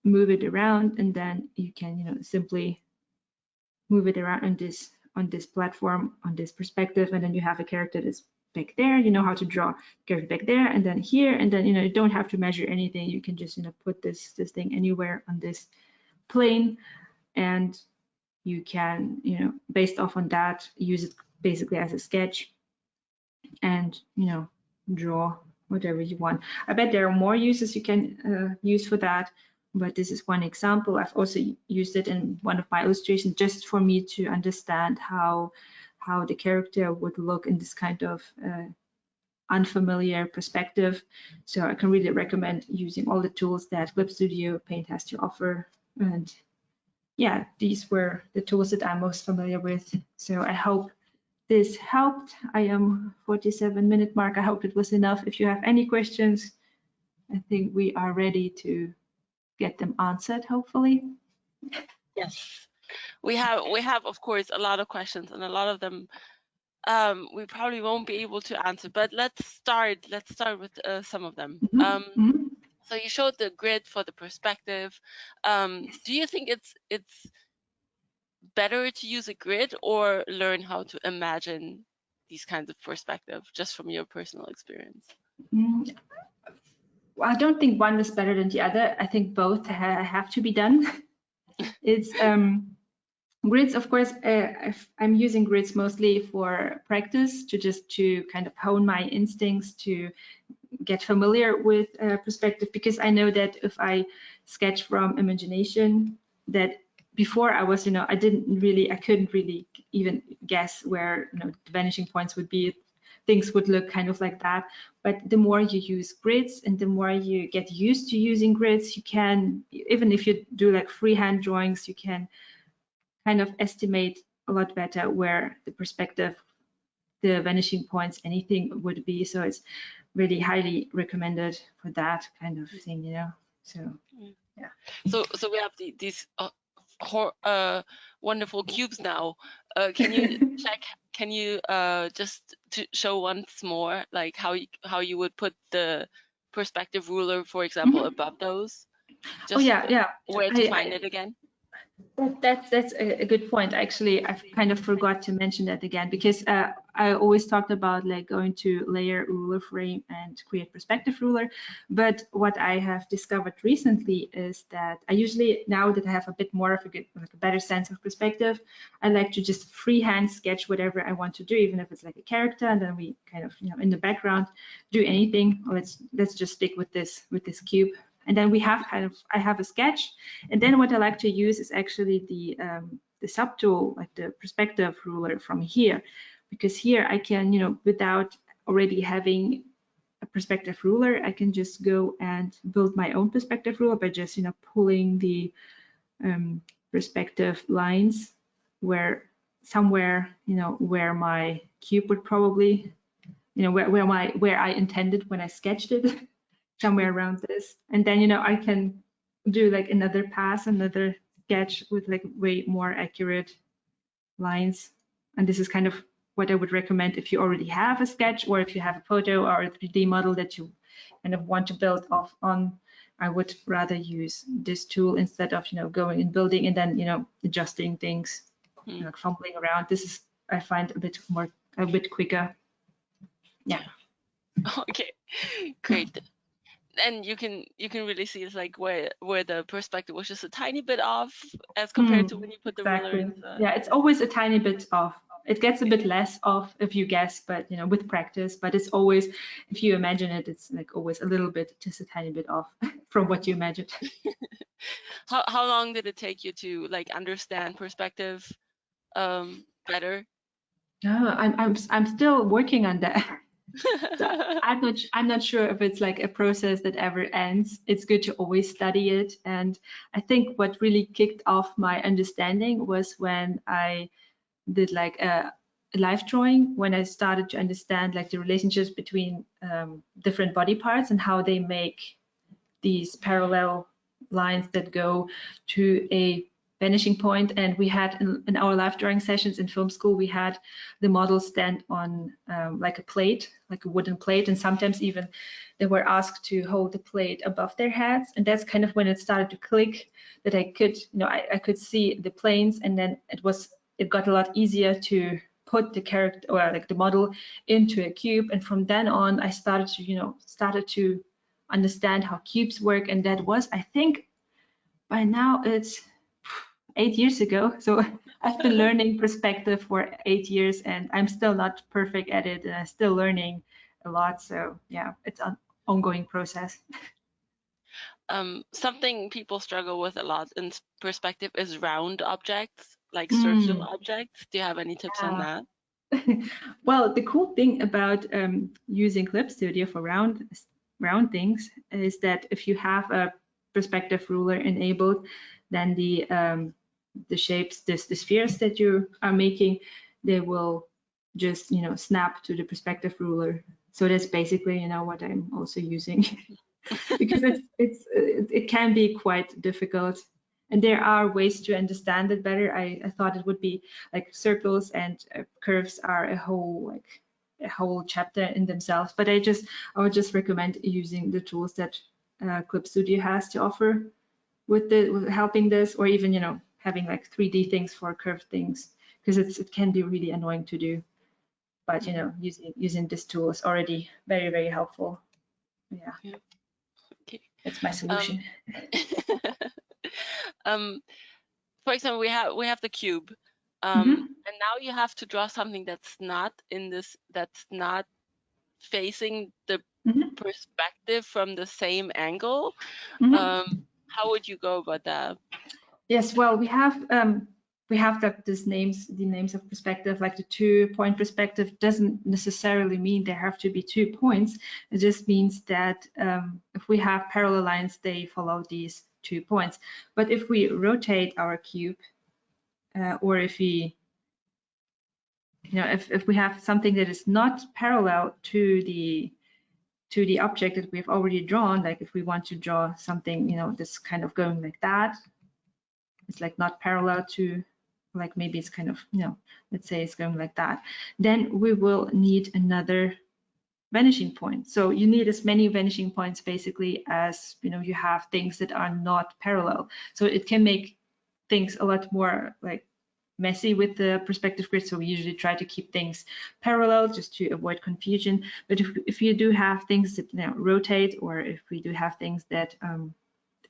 move it around, and then you can, simply move it around on this platform, on this perspective, and then you have a character that's back there. You know how to draw character back there, and then here, and then you don't have to measure anything. You can just put this thing anywhere on this plane, and you can based off on that use it basically as a sketch and draw whatever you want. I bet there are more uses you can use for that, but this is one example. I've also used it in one of my illustrations just for me to understand how the character would look in this kind of unfamiliar perspective. So I can really recommend using all the tools that Clip Studio Paint has to offer. And yeah, these were the tools that I'm most familiar with. So I hope this helped. I am 47-minute mark. I hope it was enough. If you have any questions, I think we are ready to get them answered, hopefully. Yes, we have of course a lot of questions, and a lot of them we probably won't be able to answer, but let's start with some of them. So you showed the grid for the perspective. Do you think it's better to use a grid or learn how to imagine these kinds of perspective, just from your personal experience? Well, I don't think one is better than the other. I think both have to be done. It's grids, of course. I'm using grids mostly for practice, to kind of hone my instincts, to get familiar with perspective, because I know that if I sketch from imagination, that before I was, I couldn't really even guess where the vanishing points would be. Things would look kind of like that. But the more you use grids and the more you get used to using grids, you can, even if you do like freehand drawings, you can kind of estimate a lot better where the perspective, the vanishing points, anything would be. So it's really highly recommended for that kind of thing, So yeah. So we have these wonderful cubes now. Can you check? Can you just to show once more, like how you would put the perspective ruler, for example, above those? Just where to find it again? That's a good point. Actually, I kind of forgot to mention that again, because I always talked about like going to layer, ruler frame, and create perspective ruler. But what I have discovered recently is that I usually, now that I have a bit more of a better sense of perspective, I like to just freehand sketch whatever I want to do, even if it's like a character, and then we kind of in the background do anything. Let's just stick with this cube. And then I have a sketch, and then what I like to use is actually the subtool, like the perspective ruler from here, because here I can, without already having a perspective ruler, I can just go and build my own perspective ruler by just, pulling the perspective lines where where my cube would probably, where I intended when I sketched it. Somewhere around this, and then I can do like another pass, another sketch with like way more accurate lines. And this is kind of what I would recommend if you already have a sketch, or if you have a photo or a 3D model that you kind of want to build off on. I would rather use this tool instead of going and building and then adjusting things, like fumbling around. This is, I find, a bit quicker. Yeah. Okay, great. and you can really see it's like where the perspective was just a tiny bit off as compared to when you put the ruler Exactly. in the, Yeah, it's always a tiny bit off. It gets a bit less off if you guess, but with practice. But it's always, if you imagine it, it's like always a little bit, just a tiny bit off from what you imagined. How long did it take you to like understand perspective better? I'm still working on that. So I'm not sure if it's like a process that ever ends. It's good to always study it. And I think what really kicked off my understanding was when I did like a life drawing, when I started to understand like the relationships between different body parts and how they make these parallel lines that go to a vanishing point. And we had in our life drawing sessions in film school, we had the models stand on like a plate, like a wooden plate, and sometimes even they were asked to hold the plate above their heads. And that's kind of when it started to click, that I could, I could see the planes, and then it got a lot easier to put the character or like the model into a cube. And from then on, I started to understand how cubes work. And that was, I think, by now it's 8 years ago. So I've been learning perspective for 8 years, and I'm still not perfect at it, and I'm still learning a lot. So yeah, it's an ongoing process. Something people struggle with a lot in perspective is round objects, like circular objects. Do you have any tips on that? Well, the cool thing about using Clip Studio for round things is that if you have a perspective ruler enabled, then the shapes, the spheres that you are making, they will just snap to the perspective ruler. So that's basically what I'm also using because it can be quite difficult. And there are ways to understand it better. I thought it would be like circles and curves are a whole chapter in themselves. But I would just recommend using the tools that Clip Studio has to offer with helping this, or even having like 3D things for curved things, because it can be really annoying to do. But using this tool is already very, very helpful. Yeah. Okay. That's my solution. For example, we have the cube, Mm-hmm. and now you have to draw something that's not facing the Mm-hmm. perspective from the same angle. Mm-hmm. How would you go about that? Yes, well, we have the names of perspective, like the 2-point perspective doesn't necessarily mean there have to be 2 points. It just means that if we have parallel lines, they follow these 2 points. But if we rotate our cube, or if we if we have something that is not parallel to the object that we've already drawn, like if we want to draw something that's kind of going like that, it's like not parallel to, like maybe it's kind of let's say it's going like that, then we will need another vanishing point. So you need as many vanishing points basically as you have things that are not parallel. So it can make things a lot more like messy with the perspective grid. So we usually try to keep things parallel just to avoid confusion. But if you do have things that rotate, or if we do have things that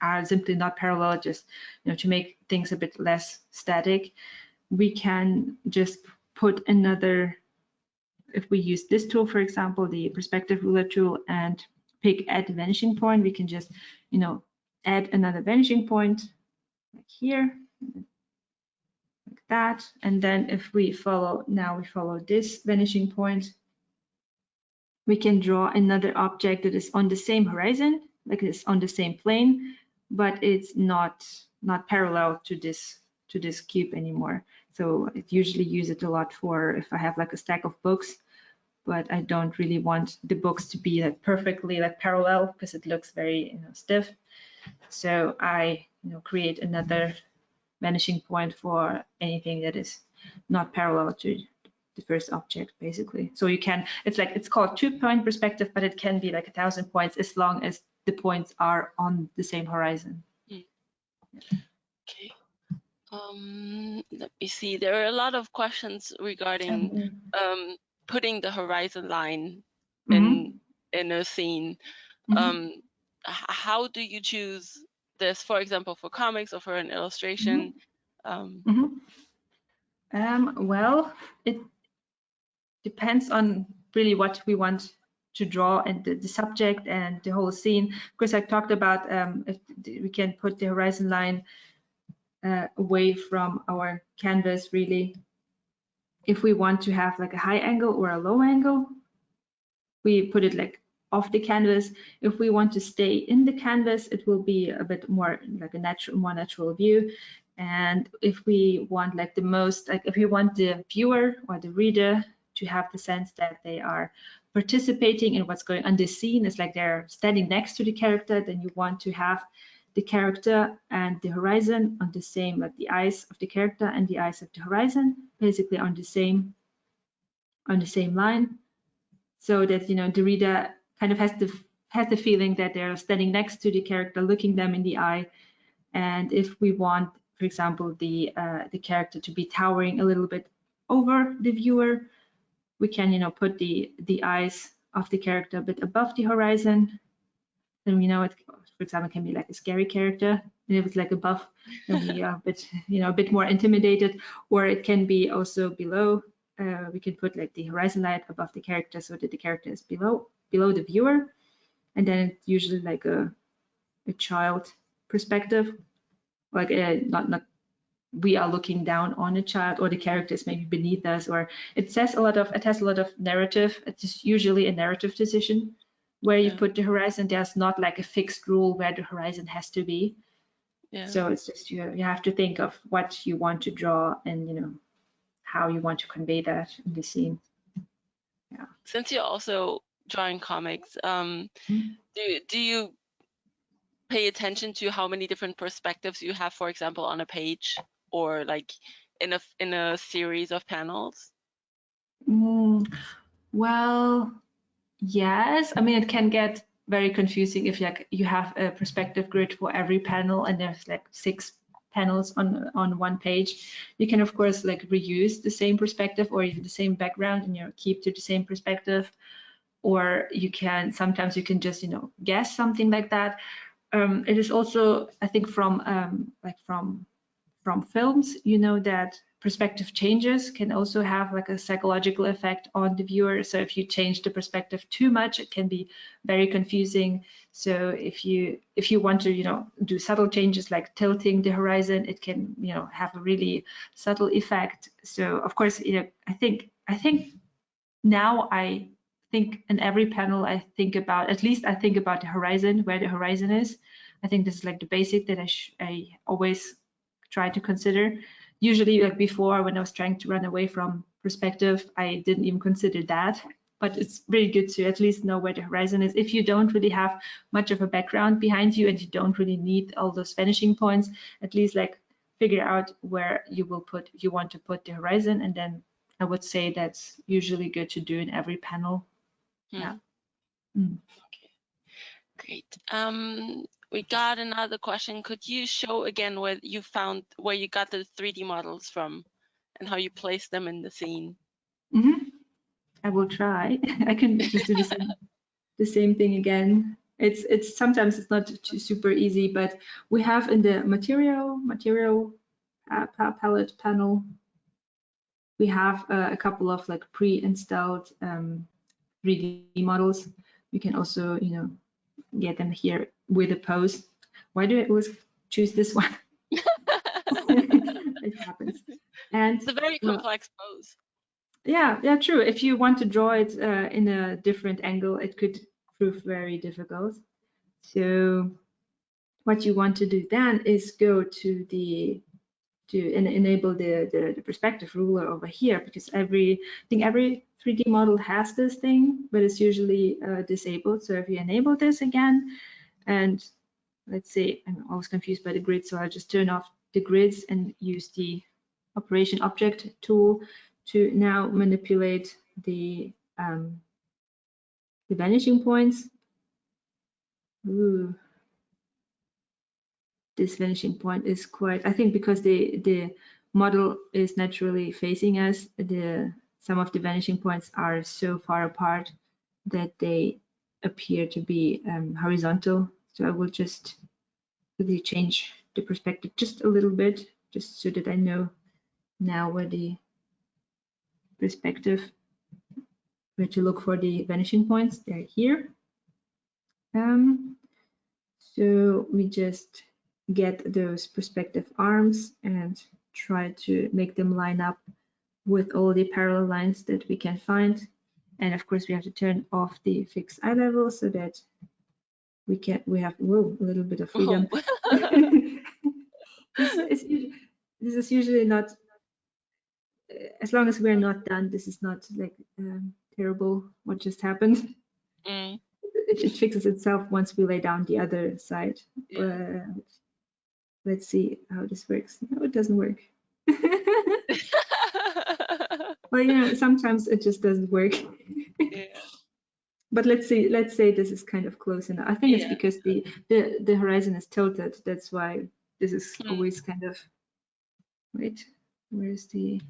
are simply not parallel, just to make things a bit less static, we can just put another, if we use this tool, for example, the perspective ruler tool, and pick add vanishing point, we can just add another vanishing point like here, like that. And then if we follow this vanishing point, we can draw another object that is on the same horizon, like it's on the same plane, but it's not parallel to this cube anymore. So I usually use it a lot for if I have like a stack of books, but I don't really want the books to be like perfectly like parallel, because it looks very stiff. So I create another vanishing point for anything that is not parallel to the first object, basically. So you can, it's called 2-point perspective, but it can be like 1,000 points as long as the points are on the same horizon. Okay. Let me see. There are a lot of questions regarding putting the horizon line in a scene. how do you choose this, for example, for comics or for an illustration? Well, it depends on really what we want to draw and the subject and the whole scene. Because I talked about if we can put the horizon line away from our canvas, really. If we want to have like a high angle or a low angle, we put it like off the canvas. If we want to stay in the canvas, it will be a bit more like a more natural view. And if we want like the most, like if we want the viewer or the reader to have the sense that they are participating in what's going on the scene, it's like they're standing next to the character, then you want to have the character and the horizon on the same, like the eyes of the character and the eyes of the horizon, basically on the same line, so that the reader kind of has the feeling that they're standing next to the character, looking them in the eye. And if we want, for example, the character to be towering a little bit over the viewer, we can put the eyes of the character a bit above the horizon. And it, for example, can be like a scary character, and if it's like above, then we are a bit more intimidated. Or it can be also below. We can put like the horizon light above the character so that the character is below the viewer, and then it's usually like a child perspective, like not we are looking down on a child, or the character is maybe beneath us, or it has a lot of narrative. It's usually a narrative decision where you put the horizon. There's not like a fixed rule where the horizon has to be. So it's just you have to think of what you want to draw and how you want to convey that in the scene. Yeah. Since you're also drawing comics, do you pay attention to how many different perspectives you have, for example, on a page or like in a series of panels? Well, yes. I mean, it can get very confusing if you have a perspective grid for every panel and there's like 6 panels on one page. You can of course like reuse the same perspective or even the same background and keep to the same perspective, or sometimes you can just guess something like that. It is also, I think, from films, that perspective changes can also have like a psychological effect on the viewer. So if you change the perspective too much, it can be very confusing. So if you want to do subtle changes like tilting the horizon, it can have a really subtle effect. So of course I think now I think in every panel I think about the horizon, where the horizon is. I think this is like the basic that I always try to consider. Usually, like before, when I was trying to run away from perspective, I didn't even consider that. But it's really good to at least know where the horizon is. If you don't really have much of a background behind you and you don't really need all those vanishing points, at least like figure out where you want to put the horizon, and then I would say that's usually good to do in every panel. Yeah. Okay. Great. We got another question. Could you show again where you got the 3D models from and how you place them in the scene? I will try. I can just do the same thing again. It's sometimes it's not super easy, but we have in the material palette panel, we have a couple of like pre-installed 3D models. You can also get them here with a pose. Why do I always choose this one? It happens. And it's a very complex pose. Yeah, true. If you want to draw it in a different angle, it could prove very difficult. So what you want to do then is go to enable the perspective ruler over here, because I think every 3D model has this thing, but it's usually disabled. So if you enable this again, and let's say I'm always confused by the grid, so I'll just turn off the grids and use the operation object tool to now manipulate the vanishing points. Ooh. This vanishing point is quite, I think, because the model is naturally facing us, some of the vanishing points are so far apart that they appear to be horizontal. So I will just quickly change the perspective just a little bit, just so that I know now where the perspective, where to look for the vanishing points. They're here. So we just get those perspective arms and try to make them line up with all the parallel lines that we can find. And of course, we have to turn off the fixed eye level so that we have a little bit of freedom. this is usually not, as long as we're not done, this is not like terrible what just happened. It fixes itself once we lay down the other side. Yeah. Let's see how this works. No, it doesn't work. Well, you know, sometimes it just doesn't work. Yeah. But let's say this is kind of close enough. I think it's because the horizon is tilted. That's why this is always kind of, wait, where's the,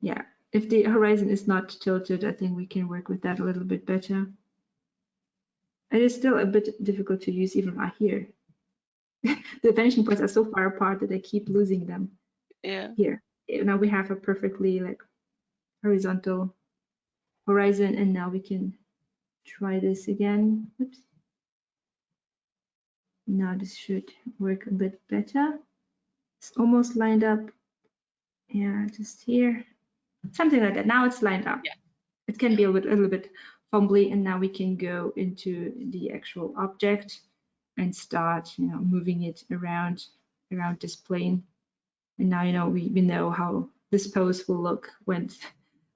yeah, if the horizon is not tilted, I think we can work with that a little bit better. It is still a bit difficult to use even right here. The vanishing points are so far apart that I keep losing them. Yeah. Here. Now we have a perfectly like horizontal horizon, and now we can try this again. Oops. Now this should work a bit better. It's almost lined up. Yeah, just here. Something like that. Now it's lined up. Yeah. It can be a little bit fumbly, and now we can go into the actual object and start, you know, moving it around this plane. And now, you know, we know how this pose will look when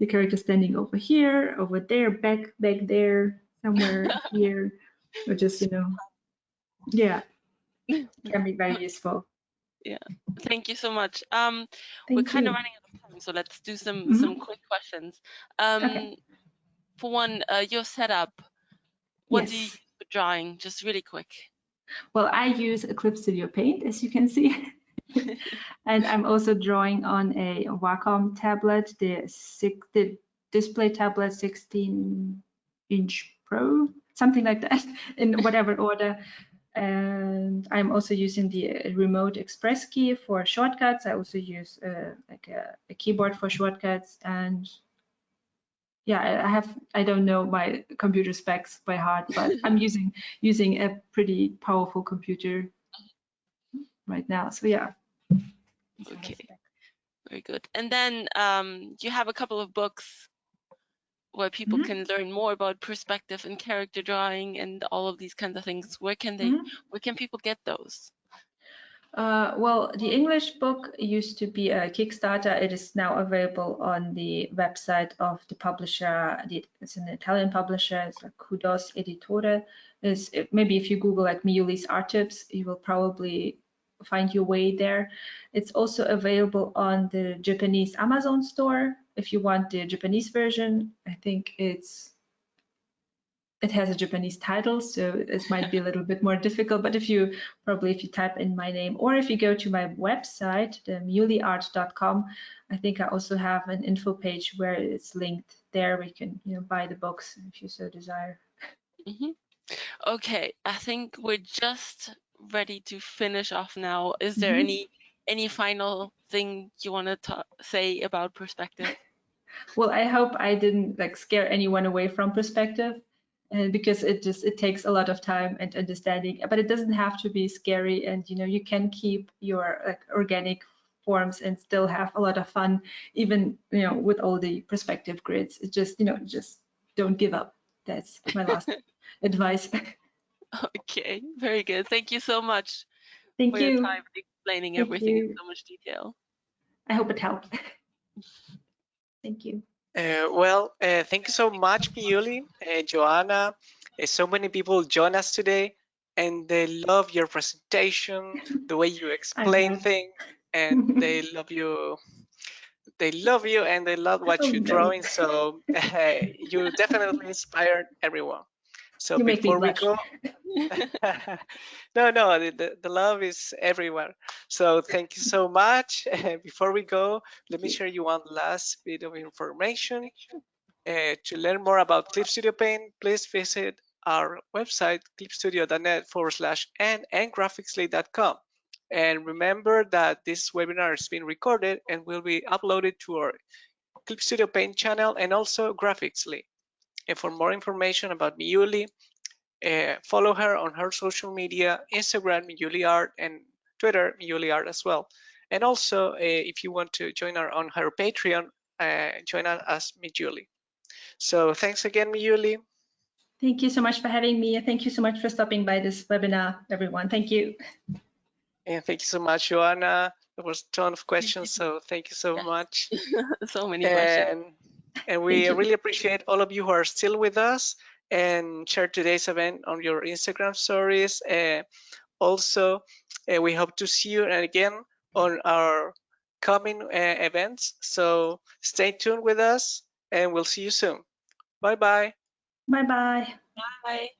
the character standing over here, over there, back there, somewhere here, or just, you know, yeah, can be very useful. Yeah, thank you so much. Thank We're kind you. of running out of time, so let's do some quick questions. Okay. For one, your setup. What do you Yes. use for drawing? Just really quick. Well, I use Eclipse Studio Paint, as you can see. And I'm also drawing on a Wacom tablet, the display tablet 16-inch Pro, something like that, in whatever order. And I'm also using the remote express key for shortcuts. I also use like a keyboard for shortcuts. And yeah, I don't know my computer specs by heart, but I'm using a pretty powerful computer right now. So yeah. Okay, very good. And then you have a couple of books where people can learn more about perspective and character drawing and all of these kinds of things. Where can people get those? Well, the English book used to be a Kickstarter. It is now available on the website of the publisher. It's an Italian publisher. It's like Kudos Editore. Maybe if you Google like Miyuli's art tips, you will probably find your way there. It's also available on the Japanese Amazon store. If you want the Japanese version, I think it has a Japanese title, so it might be a little bit more difficult. But if you type in my name, or if you go to my website, the miyuliart.com, I think I also have an info page where it's linked there. We can, you know, buy the books if you so desire. Okay, I think we're just ready to finish off now. Is there any final thing you want to say about perspective? Well, I hope I didn't like scare anyone away from perspective, because it takes a lot of time and understanding, but it doesn't have to be scary, and you know, you can keep your like organic forms and still have a lot of fun, even, you know, with all the perspective grids. It just, you know, just don't give up. That's my last advice. Okay, very good. Thank you so much Thank for your you. time and explaining Thank everything in you. so much detail. I hope it helped. Thank you. Thank you so much, Miyuli, Joanna. So many people join us today, and they love your presentation, the way you explain things, and they love you. They love you, and they love what Oh, you're no. drawing. So you definitely inspired everyone. So You make me before we blush. go, no, the love is everywhere. So thank you so much. Before we go, let me share you one last bit of information. To learn more about Clip Studio Paint, please visit our website, clipstudio.net/n and graphicslay.com. And remember that this webinar is being recorded and will be uploaded to our Clip Studio Paint channel and also Graphicslay. And for more information about Miyuli, follow her on her social media, Instagram, Miyuli Art, and Twitter, Miyuli Art as well. And also, if you want to join her on her Patreon, join us as Miyuli. So thanks again, Miyuli. Thank you so much for having me. Thank you so much for stopping by this webinar, everyone. Thank you. And thank you so much, Joanna. There was a ton of questions, so thank you so much. So many questions. And we really appreciate all of you who are still with us and share today's event on your Instagram stories. Also, we hope to see you again on our coming events. So stay tuned with us and we'll see you soon. Bye-bye. Bye-bye. Bye.